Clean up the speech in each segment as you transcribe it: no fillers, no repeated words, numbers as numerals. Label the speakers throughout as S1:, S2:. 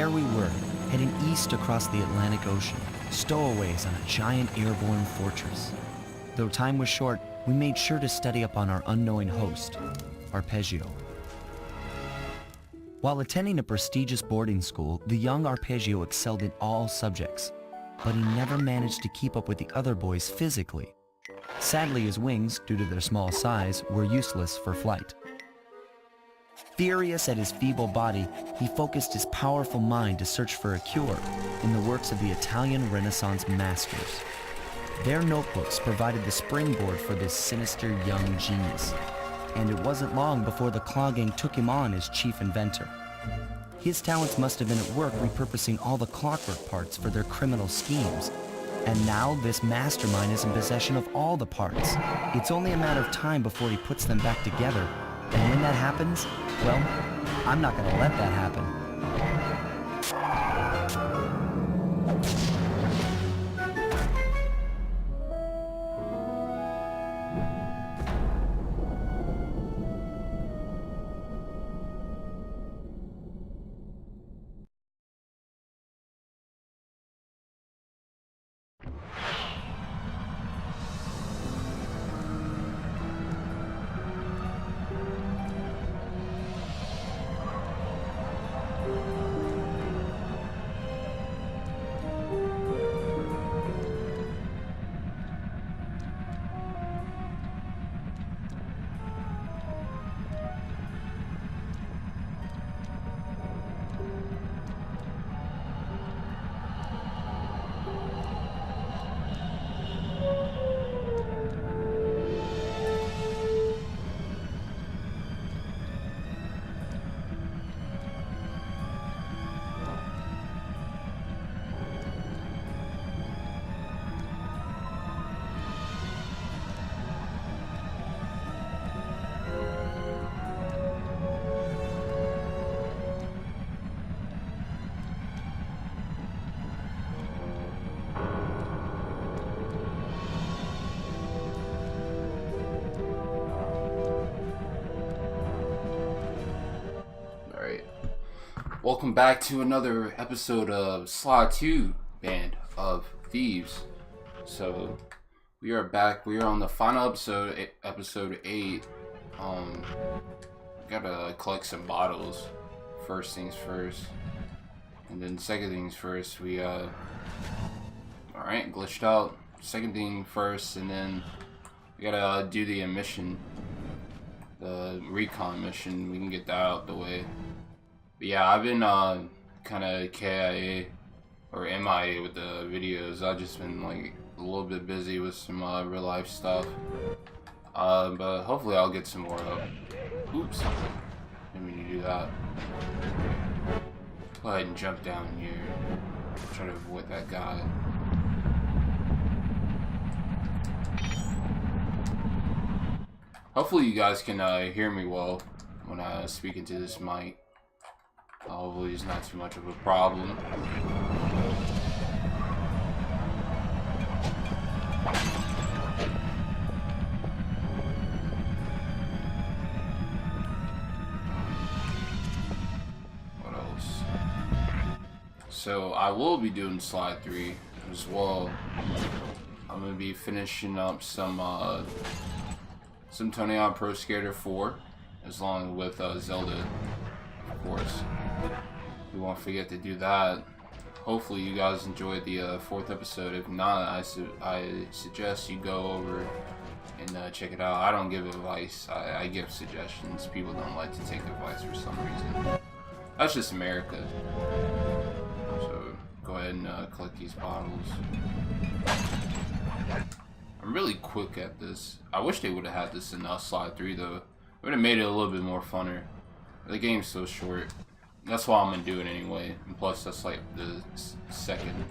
S1: there we were, heading east across the Atlantic Ocean, stowaways on a giant airborne fortress. Though time was short, we made sure to study up on our unknowing host, Arpeggio. While attending a prestigious boarding school, the young Arpeggio excelled in all subjects, but he never managed to keep up with the other boys physically. Sadly, his wings, due to their small size, were useless for flight. Furious at his feeble body, he focused his powerful mind to search for a cure in the works of the Italian Renaissance masters. Their notebooks provided the springboard for this sinister young genius, and it wasn't long before the Claw Gang took him on as chief inventor. His talents must have been at work repurposing all the clockwork parts for their criminal schemes, and now this mastermind is in possession of all the parts. It's only a matter of time before he puts them back together, and when that happens, well, I'm not gonna let that happen.
S2: Welcome back to another episode of Slot 2 Band of Thieves. So we are back. We are on the final episode, episode 8. Gotta collect some bottles. First things first, and then second things first. We alright, glitched out. Second thing first, and then we gotta do the mission, the recon mission. We can get that out the way. But yeah, I've been kind of KIA or MIA with the videos. I've just been like a little bit busy with some real life stuff. But hopefully I'll get some more up. Oops, didn't mean to do that. Go ahead and jump down here. Try to avoid that guy. Hopefully you guys can hear me well when I speak into this mic. Hopefully it's not too much of a problem. What else? So I will be doing slide 3 as well. I'm gonna be finishing up some Tony Hawk Pro Skater 4, as long with Zelda, of course. We won't forget to do that. Hopefully you guys enjoyed the 4th episode. If not, I suggest you go over and check it out. I don't give advice. I give suggestions. People don't like to take advice for some reason. That's just America. So go ahead and collect these bottles. I'm really quick at this. I wish they would have had this in slide 3 though. It would have made it a little bit more funner. The game's so short. That's why I'm gonna do it anyway. And plus, that's like the second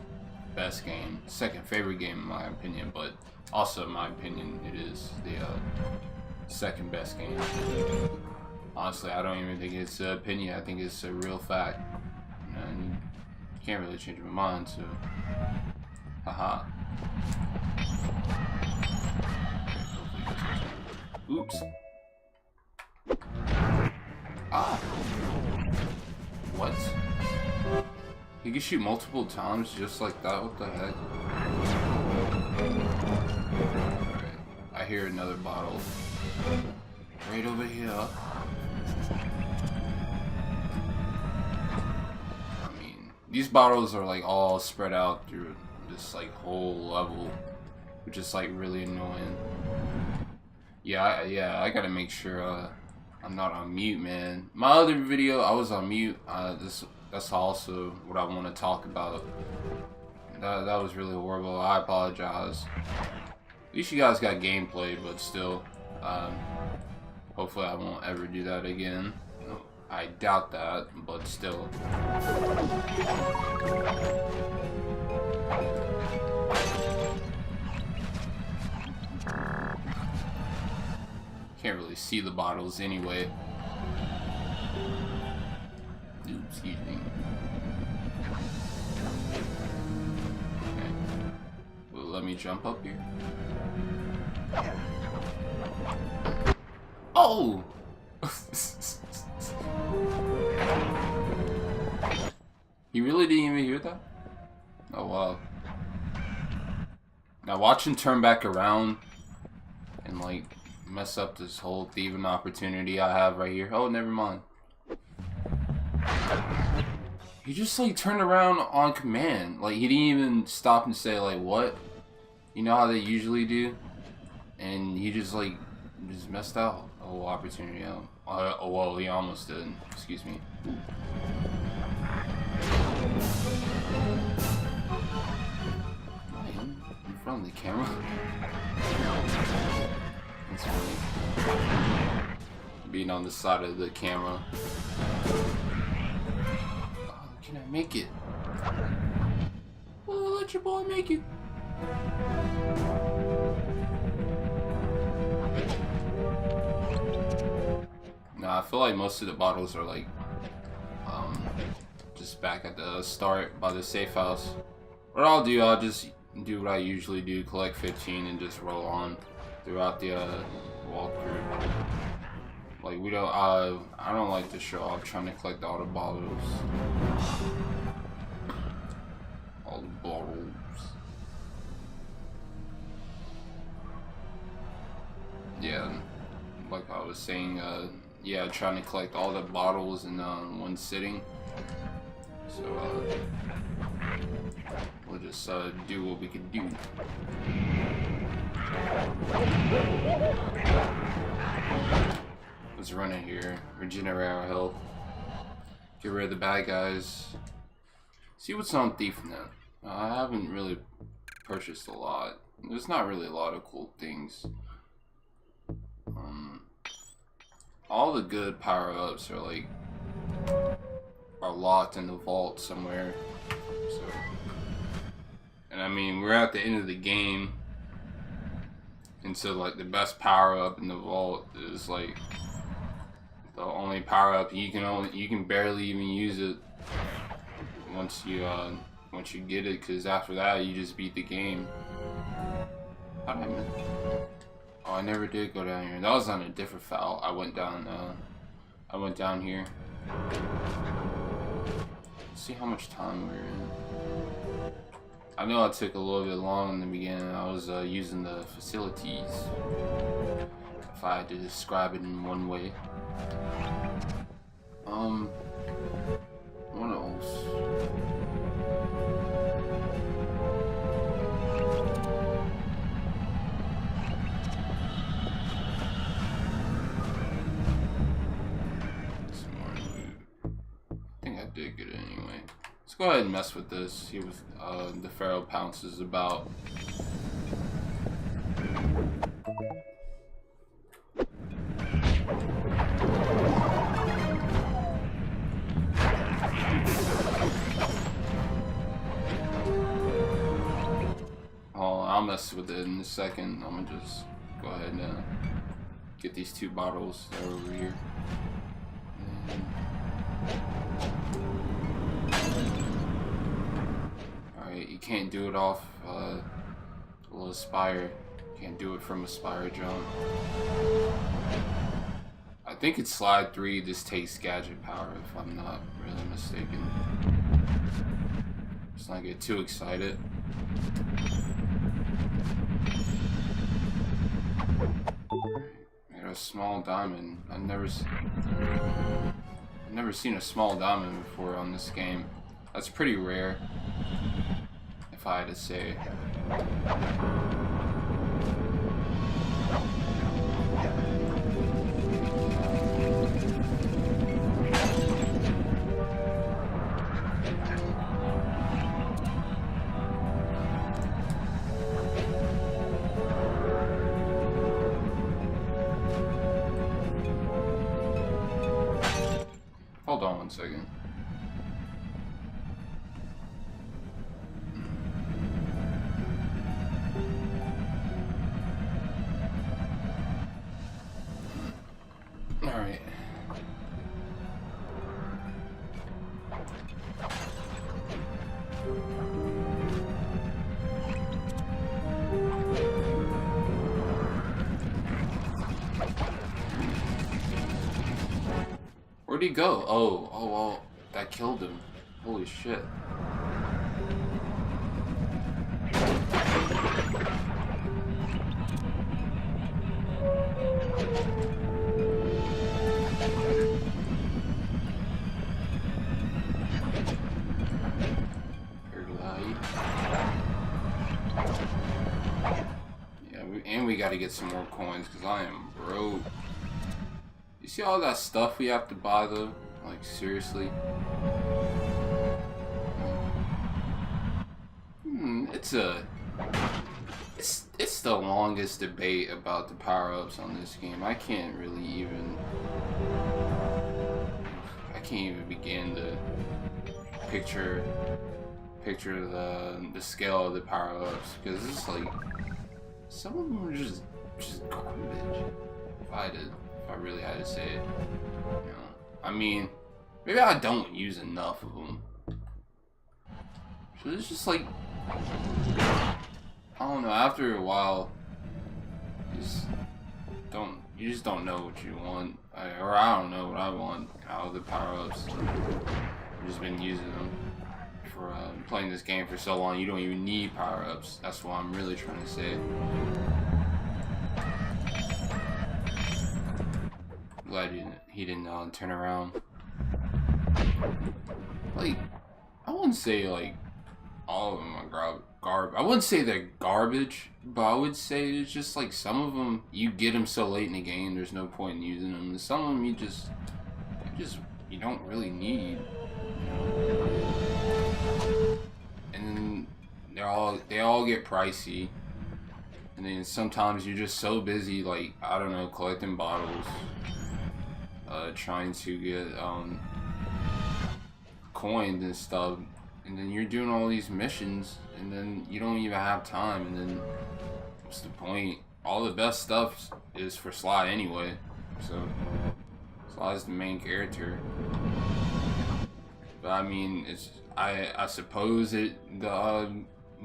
S2: best game, second favorite game in my opinion. But also, in my opinion, it is the second best game. Honestly, I don't even think it's an opinion. I think it's a real fact. And you can't really change my mind. So, haha. Oops. Ah. What? He can shoot multiple times just like that. What the heck? Alright. I hear another bottle. Right over here. I mean, these bottles are like all spread out through this like whole level, which is like really annoying. Yeah, I gotta make sure I'm not on mute, man. My other video, I was on mute. That's also what I want to talk about. That was really horrible. I apologize. At least you guys got gameplay, but still, hopefully I won't ever do that again. I doubt that, but still. Can't really see the bottles anyway. Oops, excuse me. Okay. Well, let me jump up here. Oh! He really didn't even hear that? Oh wow. Now watch him turn back around and like mess up this whole thieving opportunity I have right here. Oh, never mind. He just like turned around on command. Like he didn't even stop and say like what? You know how they usually do? And he just like just messed out the whole opportunity out. Oh well, he almost did. Excuse me. In front of the camera. That's funny. Being on the side of the camera. Oh, can I make it? Oh, let your boy make it. Nah, I feel like most of the bottles are like just back at the start by the safe house. What I'll do, I'll just do what I usually do, collect 15 and just roll on throughout the walkthrough. Like we don't, I don't like to show off trying to collect all the bottles. All the bottles. Yeah, like I was saying, yeah, trying to collect all the bottles in one sitting. So we'll just do what we can do. Let's run in here, regenerate our health, get rid of the bad guys. See what's on ThiefNet. I haven't really purchased a lot. There's not really a lot of cool things. All the good power-ups are like locked in the vault somewhere. So, and I mean, we're at the end of the game, and so like the best power-up in the vault is like the only power-up you can barely even use it once you get it, because after that you just beat the game. How did I miss? Oh, I never did go down here. That was on a different foul. I went down here. Let's see how much time we're in. I know I took a little bit long in the beginning. I was using the facilities, if I had to describe it in one way. What else? Did get it anyway. Let's go ahead and mess with this, see what the Pharaoh Pounce is about. Oh, I'll mess with it in a second. I'm gonna just go ahead and get these two bottles that are over here. Alright, you can't do it off a little spire. Can't do it from a spire jump. I think it's slide 3. This takes gadget power, if I'm not really mistaken. Let's not get too excited. A small diamond. I've never seen a small diamond before on this game. That's pretty rare, if I had to say. Hold on one second. All right. Where'd he go? Oh, that killed him. Holy shit. Yeah, we gotta get some more coins because I am broke. You see all that stuff we have to buy though? Like seriously? It's the longest debate about the power-ups on this game. I can't even begin to picture the scale of the power-ups because it's like some of them are just garbage. If I really had to say it, you know. I mean, maybe I don't use enough of them. So it's just like, I don't know. After a while, you just don't know what you want, or I don't know what I want out of the power-ups. I've just been using them for playing this game for so long. You don't even need power-ups. That's what I'm really trying to say. Glad he didn't turn around. Like, I wouldn't say like all of them are garbage. I wouldn't say they're garbage, but I would say it's just like some of them you get them so late in the game. There's no point in using them. And some of them you don't really need. You know? And then they all get pricey. And then sometimes you're just so busy, like I don't know, collecting bottles. Trying to get coins and stuff, and then you're doing all these missions, and then you don't even have time, and then what's the point? All the best stuff is for Sly anyway, so Sly's the main character. But I mean, I suppose the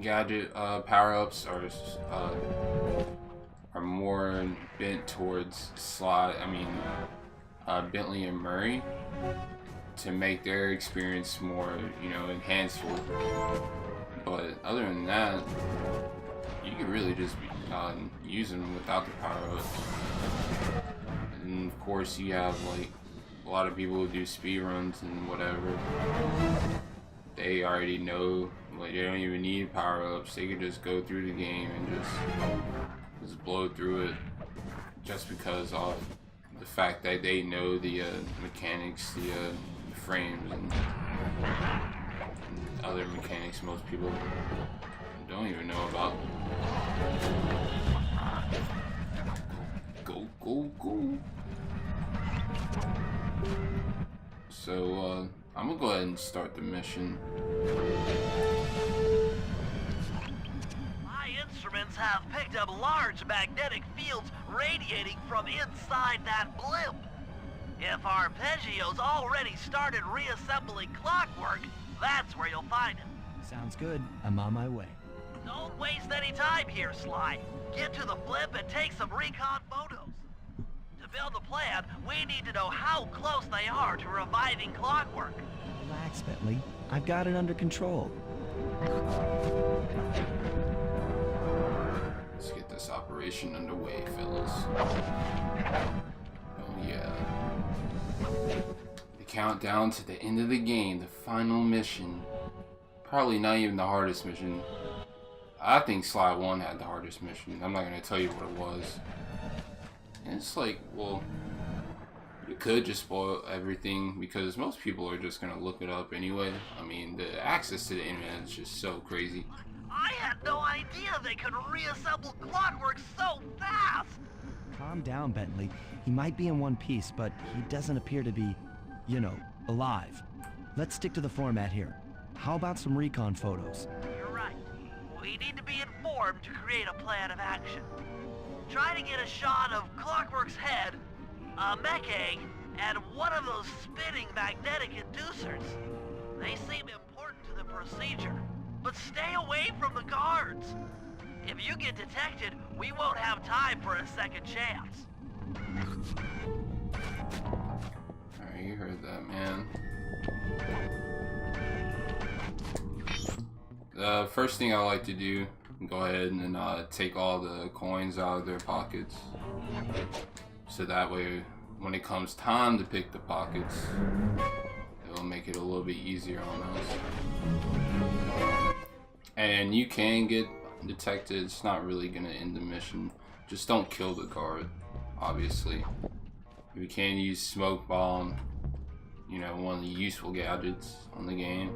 S2: gadget power-ups are more bent towards Sly. I mean. Bentley and Murray to make their experience more, you know, enhanceful. But other than that, you can really just be using them without the power-ups. And of course, you have like a lot of people who do speedruns and whatever. They already know, like they don't even need power-ups. They can just go through the game and just blow through it, just because of the fact that they know the mechanics, the frames, and other mechanics most people don't even know about. Go. So, I'm gonna go ahead and start the mission.
S3: Instruments have picked up large magnetic fields radiating from inside that blimp. If Arpeggio's already started reassembling clockwork, that's where you'll find him.
S1: Sounds good. I'm on my way.
S3: Don't waste any time here, Sly. Get to the blimp and take some recon photos. To To build the plan, we need to know how close they are to reviving Clockwork.
S1: Relax, Bentley. I've got it under control.
S2: Let's get this operation underway, fellas. Oh yeah. The countdown to the end of the game, the final mission. Probably not even the hardest mission. I think Slide 1 had the hardest mission. I'm not gonna tell you what it was. And it's like, well, you could just spoil everything because most people are just gonna look it up anyway. I mean, the access to the internet is just so crazy.
S3: I had no idea they could reassemble Clockwork so fast!
S1: Calm down, Bentley. He might be in one piece, but he doesn't appear to be, you know, alive. Let's stick to the format here. How about some recon photos?
S3: You're right. We need to be informed to create a plan of action. Try to get a shot of Clockwork's head, a mech egg, and one of those spinning magnetic inducers. They seem important to the procedure, but stay away from the guards. If you get detected, we won't have time for a second chance.
S2: Alright, you heard that, man. The first thing I like to do, go ahead and take all the coins out of their pockets. So that way, when it comes time to pick the pockets, it'll make it a little bit easier on us. And you can get detected, it's not really gonna end the mission. Just don't kill the guard, obviously. You can use smoke bomb, you know, one of the useful gadgets on the game.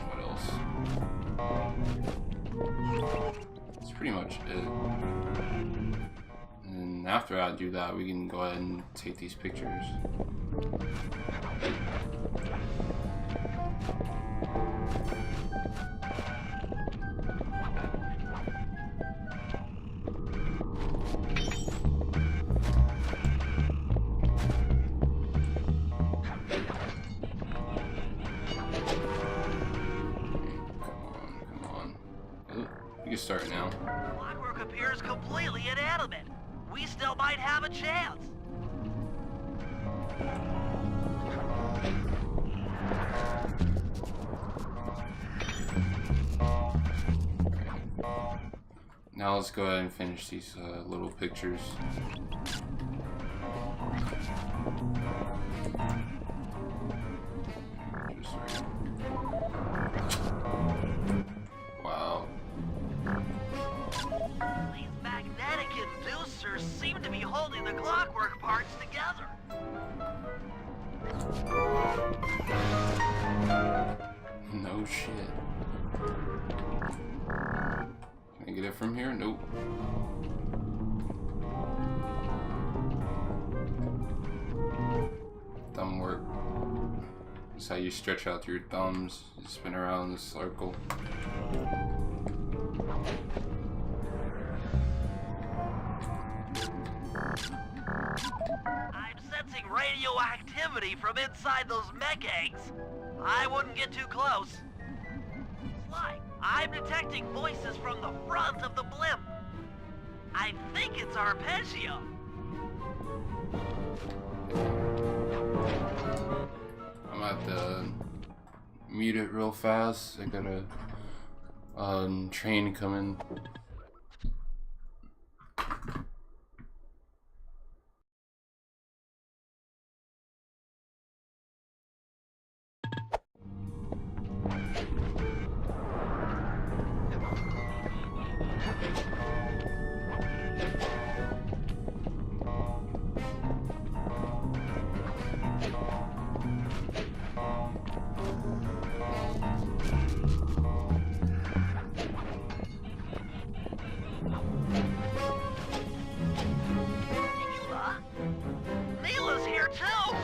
S2: What else? That's pretty much it. And after I do that, we can go ahead and take these pictures. You can start now.
S3: Clockwork appears completely inanimate. We still might have a chance.
S2: Now let's go ahead and finish these little pictures. Wow.
S3: These magnetic inducers seem to be holding the Clockwork parts together.
S2: No shit. Can I get it from here? Nope. Thumb work. That's how you stretch out your thumbs. You spin around in a circle.
S3: I'm sensing radioactivity from inside those mech eggs. I wouldn't get too close. Sly, I'm detecting voices from the front of the blimp. I think it's Arpeggio.
S2: I'm gonna have to mute it real fast. I got a train coming.
S3: Neela's here too!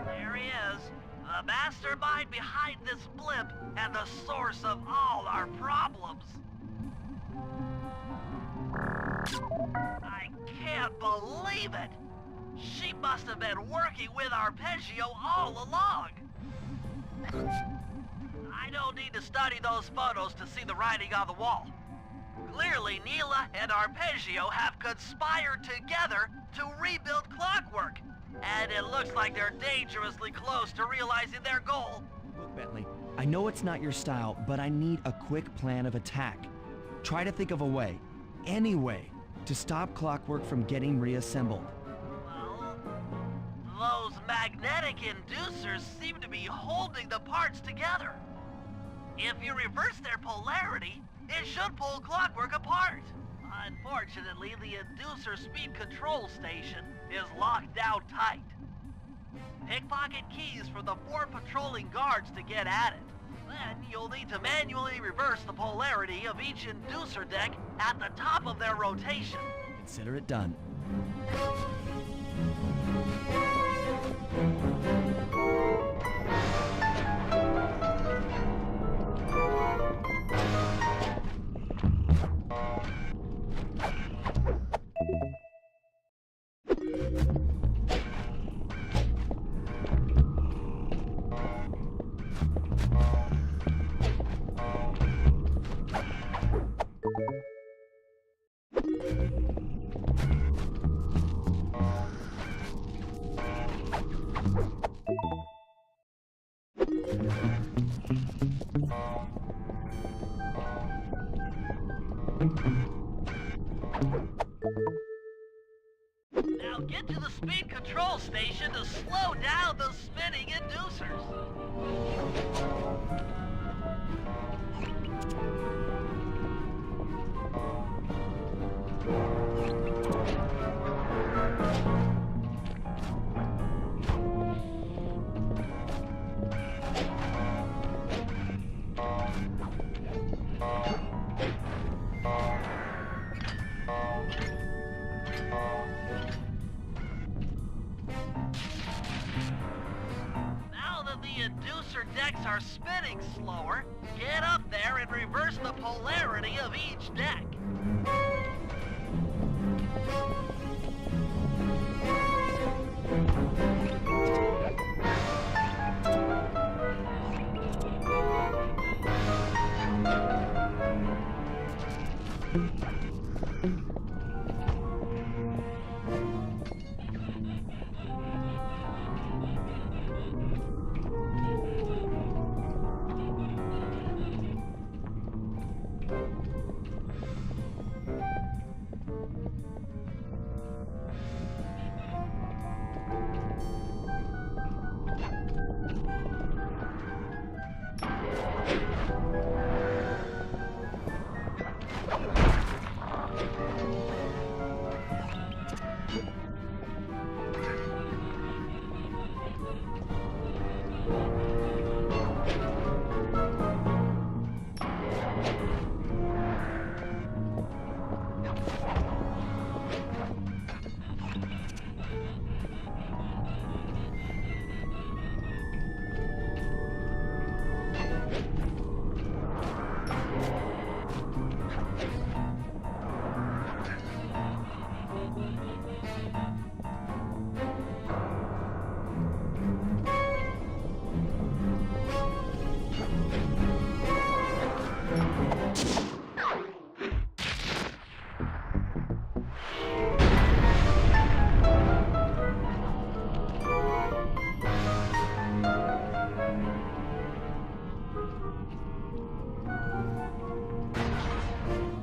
S3: There he is, the mastermind behind this blimp and the source of all our problems. I can't believe it! She must have been working with Arpeggio all along! I I don't need to study those photos to see the writing on the wall. Clearly, Neela and Arpeggio have conspired together to rebuild Clockwork. And it looks like they're dangerously close to realizing their goal.
S1: Look, Bentley, I know it's not your style, but I need a quick plan of attack. Try to think of a way, any way, to stop Clockwork from getting reassembled.
S3: Well, those magnetic inducers seem to be holding the parts together. If you reverse their polarity, it should pull Clockwork apart. Unfortunately, the inducer speed control station is locked down tight. Pickpocket keys for the 4 patrolling guards to get at it. Then you'll need to manually reverse the polarity of each inducer deck at the top of their rotation.
S1: Consider it done.
S3: Now get to the speed control station to slow down the spinning inducers. Now that the inducer decks are spinning slower, get up there and reverse the polarity of each deck.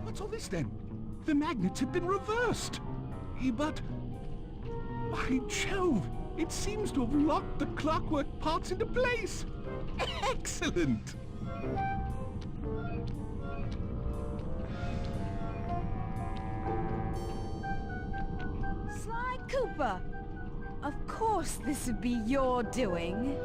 S4: What's all this then? The magnets have been reversed. But... by Jove! It seems to have locked the clockwork parts into place! Excellent!
S5: Sly Cooper! Of course this would be your doing.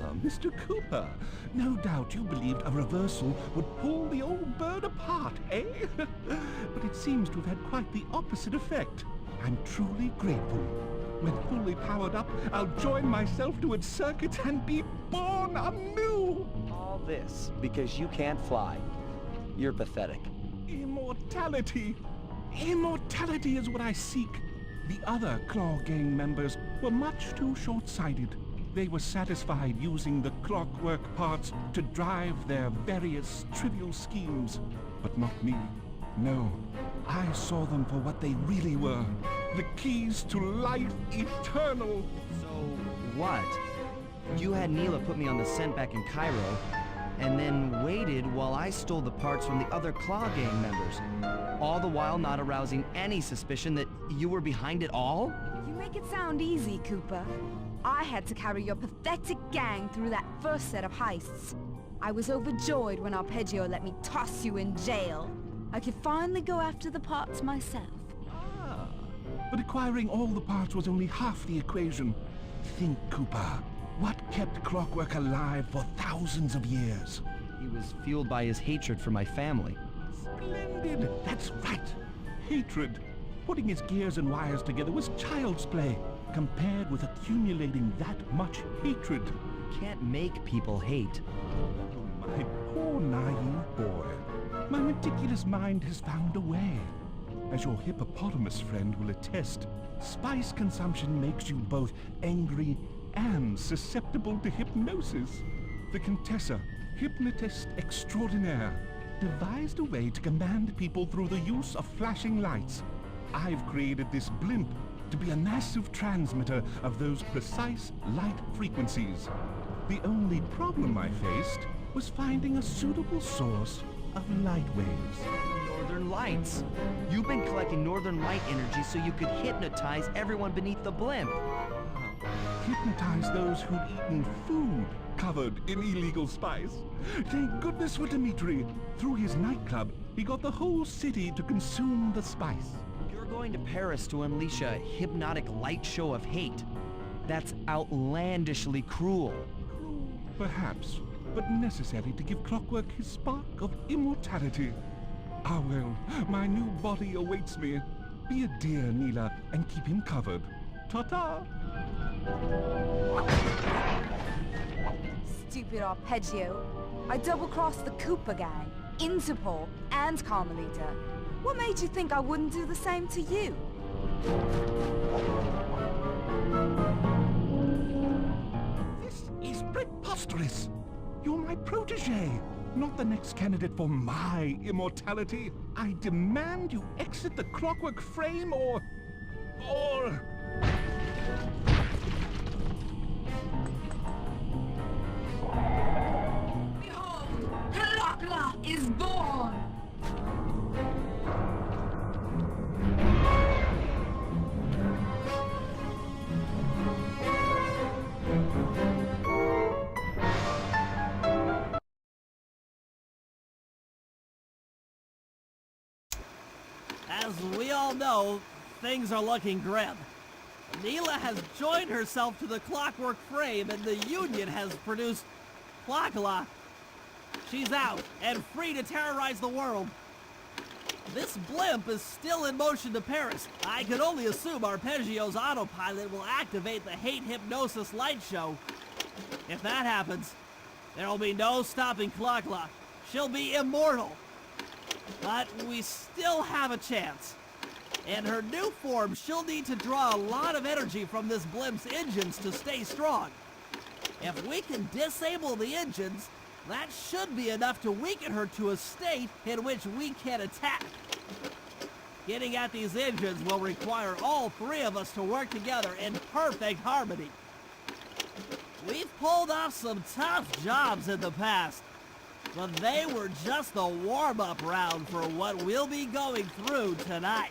S4: Ah, Mr. Cooper. No doubt you believed a reversal would pull the old bird apart, eh? But it seems to have had quite the opposite effect. I'm truly grateful. When fully powered up, I'll join myself to its circuit and be born anew!
S1: All this because you can't fly. You're pathetic.
S4: Immortality! Immortality is what I seek. The other Claw Gang members were much too short-sighted. They were satisfied using the clockwork parts to drive their various trivial schemes. But not me. No, I saw them for what they really were. The keys to life eternal.
S1: So, what? You had Neela put me on the scent back in Cairo, and then waited while I stole the parts from the other Claw gang members, all the while not arousing any suspicion that you were behind it all?
S5: You make it sound easy, Cooper. I had to carry your pathetic gang through that first set of heists. I was overjoyed when Arpeggio let me toss you in jail. I could finally go after the parts myself.
S4: Ah, but acquiring all the parts was only half the equation. Think, Cooper. What kept Clockwork alive for thousands of years?
S1: He was fueled by his hatred for my family.
S4: Splendid! That's right! Hatred. Putting his gears and wires together was child's play, compared with accumulating that much hatred.
S1: You can't make people hate.
S4: Oh, my poor naive boy. My meticulous mind has found a way. As your hippopotamus friend will attest, spice consumption makes you both angry and susceptible to hypnosis. The Contessa, hypnotist extraordinaire, devised a way to command people through the use of flashing lights. I've created this blimp to be a massive transmitter of those precise light frequencies. The only problem I faced was finding a suitable source of light waves.
S1: Northern Lights. You've been collecting Northern Light energy so you could hypnotize everyone beneath the blimp.
S4: Hypnotize those who'd eaten food covered in illegal spice. Thank goodness for Dimitri. Through his nightclub, he got the whole city to consume the spice.
S1: You're going to Paris to unleash a hypnotic light show of hate. That's outlandishly cruel.
S4: Perhaps, but necessary to give Clockwork his spark of immortality. Ah well, my new body awaits me. Be a dear, Neela, and keep him covered. Ta-ta!
S5: Stupid Arpeggio. I double-crossed the Cooper gang, Interpol, and Carmelita. What made you think I wouldn't do the same to you?
S4: This is preposterous! You're my protege, not the next candidate for my immortality. I demand you exit the Clockwork frame or...
S5: Behold, klaww is born!
S6: As we all know, things are looking grim. Neela has joined herself to the Clockwork frame and the Union has produced klaww. She's out and free to terrorize the world. This blimp is still in motion to Paris. I can only assume Arpeggio's autopilot will activate the hate hypnosis light show. If that happens, there will be no stopping klaww. She'll be immortal. But we still have a chance. In her new form, she'll need to draw a lot of energy from this blimp's engines to stay strong. If we can disable the engines, that should be enough to weaken her to a state in which we can attack. Getting at these engines will require all three of us to work together in perfect harmony. We've pulled off some tough jobs in the past, but they were just the warm-up round for what we'll be going through tonight.